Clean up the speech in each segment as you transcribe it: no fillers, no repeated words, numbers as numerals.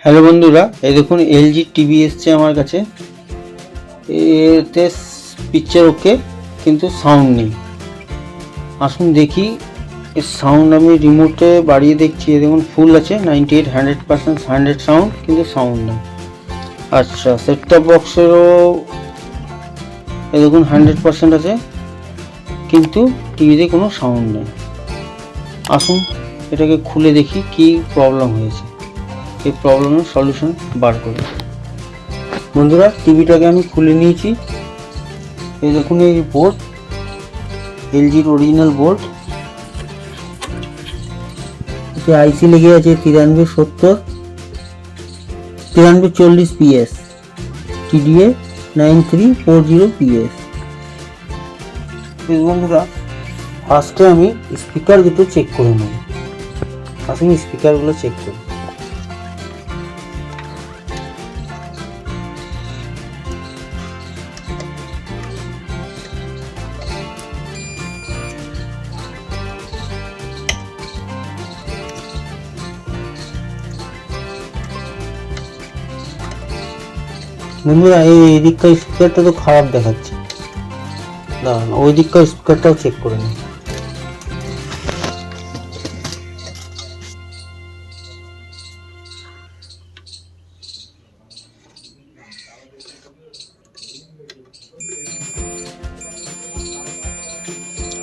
Hello বন্ধুরা, এই দেখুন এলজি টিভি এসছে আমার কাছে। এতে পিকচার ওকে, কিন্তু সাউন্ড নেই। আসুন দেখি এর সাউন্ড। আমি রিমোটে বাড়িয়ে দেখছি, দেখুন ফুল আছে 98 100% 100 সাউন্ড, কিন্তু সাউন্ড নেই। আচ্ছা, সেট টপ বক্সেরও এই দেখুন 100% আছে, কিন্তু টিভিতে কোনো সাউন্ড নেই। আসুন এটাকে খুলে দেখি কি প্রবলেম হয়েছে, এই প্রবলেমের সলিউশন বার করি। বন্ধুরা, টিভিটাকে আমি খুলে নিয়েছি। এই দেখুন এই বোর্ড, এলজির অরিজিনাল বোর্ড। এতে আইসি লেগে আছে 9370 9340 PS, TDA 9340 PS। বন্ধুরা, ফার্স্টে আমি স্পিকার দুটো চেক করে নেব। আসুন স্পিকারগুলো চেক করি। বন্ধুরা, এই দিককার স্পিকারটা তো খারাপ দেখাচ্ছে, দাঁড়ান ওই দিককার স্পিকারটাও চেক করে নিই।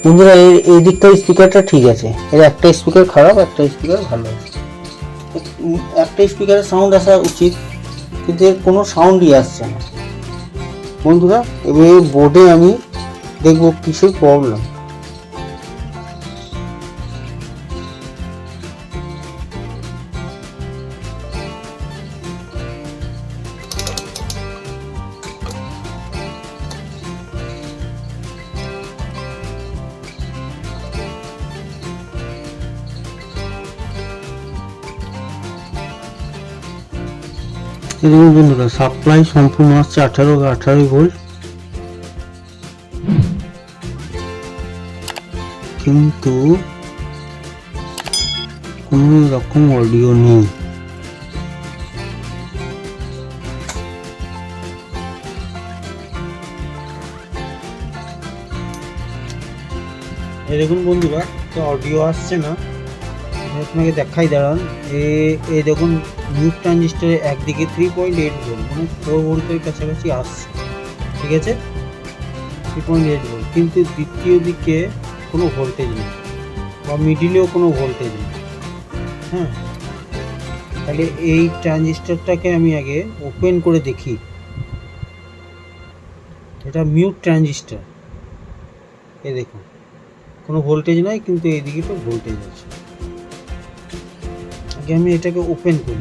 বন্ধুরা, এই দিককার স্পিকারটা ঠিক আছে, এর একটা স্পিকার খারাপ, একটা স্পিকার ভালো আছে। একটা স্পিকারের সাউন্ড আসা উচিত, কিন্তু এর কোনো সাউন্ডই আসছে না। বন্ধুরা, এবার বোর্ডে আমি দেখব কিসের প্রবলেম। দেখুন বন্ধুরা, সাপ্লাই সম্পূর্ণ আসছে 18 ভোল্ট, কিন্তু কোনো রকম অডিও নেই। এই দেখুন বন্ধুরা, তো অডিও আসছে না। আপনাকে দেখাই, দাঁড়ান। এই দেখুন মিউট ট্রানজিস্টারের একদিকে 3.8 ভোল্ট, মানে 4 ভোল্টের কাছাকাছি আসছে, ঠিক আছে, 3.8 ভোল্ট, কিন্তু দ্বিতীয় দিকে কোনো ভোল্টেজ নেই, বা মিডিলেও কোনো ভোল্টেজ নেই। হ্যাঁ, তাহলে এই ট্রানজিস্টারটাকে আমি আগে ওপেন করে দেখি। এটা মিউট ট্রানজিস্টার, এই দেখুন কোনো ভোল্টেজ নাই, কিন্তু এইদিকে তো ভোল্টেজ আছে। আমি এটাকে ওপেন করি।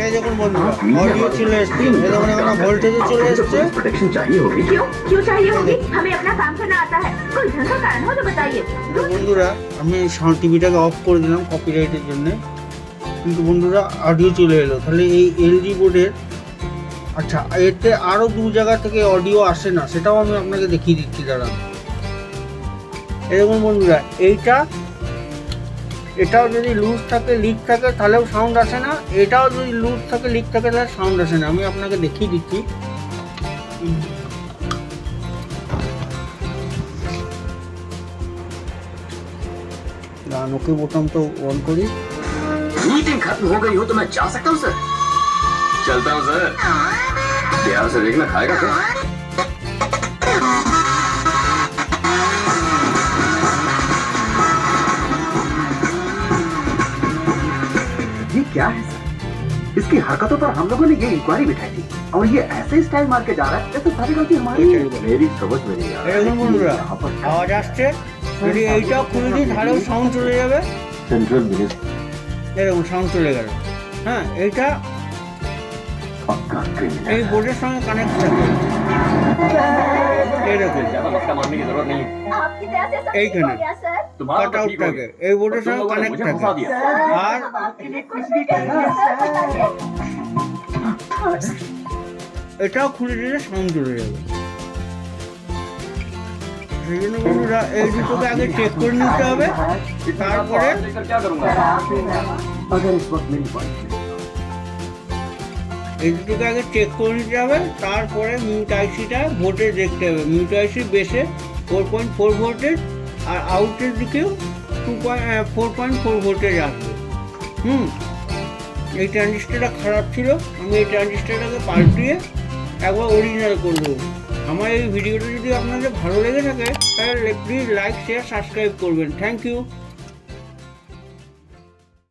এই দেখুন বন্ধুরা, অডিও চলে এসেছে, এই দেখুন এখানে ভোল্টেজও চলে এসেছে। प्रोटेक्शन चाहिए होगी क्यों चाहिए होगी हमें अपना काम करना आता है कोई ढंग का कारण हो तो बताइए। বন্ধুরা, আমি সাউন্ড টিভিটাকে অফ করে দিলাম কপিরাইটের জন্য, কিন্তু বন্ধুরা অডিও চলে এলো। তাহলে এই এলজি বোর্ডের, আচ্ছা এতে আরও দু জায়গা থেকে অডিও আসে না, সেটাও আমি আপনাকে দেখিয়ে দিচ্ছি, দাঁড়ান। এই দেখুন বন্ধুরা, এটাও যদি লুজ থাকে, লিক থাকে, তাহলেও সাউন্ড আসে না। এটাও যদি লুজ থাকে, লিক থাকে, তাহলে সাউন্ড আসে না। আমি আপনাকে দেখিয়ে দিচ্ছি। ওকে বোতাম তো অন করি। मीटिंग खत्म हो गई हो तो मैं जा सकता हूँ सर। चलता हूँ सर। प्यार से देखना, खाएगा क्या? ये क्या है सर? इसकी हरकतों पर हम लोगों ने ये इंक्वायरी बिठाई थी, और ये ऐसे स्टाइल मार के जा रहा है जैसे सारी गलती हमारी है। मेरी समझ में नहीं आ रहा এরকম বন্ধুরা আওয়াজ আসছে, যদি এইটাও খুলে দিই তাহলেও সাউন্ড চলে যাবে। सेंट्रल मिनिस्टर এরকম সাউন্ড চলে গেল। হ্যাঁ, এইটা पक्का क्रिमिनल। এই বোর্ডের সঙ্গে কানেক্ট থাকে, এরকম ज्यादा मसला मारने की जरूरत नहीं है। आपकी तरह से सब এইখানে हो गया सर। तुम्हारा কাট तो আউট ठीक हो থাকে, गया। এই বোর্ডের तुम সঙ্গে लोगों ने কানেক্ট मुझे থাকে। फंसा दिया। আর आपके लिए कुछ भी करेंगे सर, बताइए। এটাও খুলে দিলে সাউন্ড চলে যাবে। সেই জন্য বন্ধুরা, এই দুটোকে আগে চেক করে নিতে হবে, তারপরে लेकर क्या करूंगा? अगर इस वक्त मेरी वाइफ এই দুটোকে আগে চেক করে নিতে হবে, তারপরে মিউট আইসিটা ভোল্টেজ দেখতে হবে। মিউট আইসি বেসে 4.4 ভোল্টেজ আর আউটের দিকেও 4.4 ভোল্টেজ আসবে। এই ট্রানজিস্টারটা খারাপ ছিল, আমি এই ট্রানজিস্টারটাকে পাল্টিয়ে একবার অরিজিনাল করে দেবো। আমার এই ভিডিওটা যদি আপনাদের ভালো লেগে থাকে তাহলে প্লিজ লাইক শেয়ার সাবস্ক্রাইব করবেন। Thank you.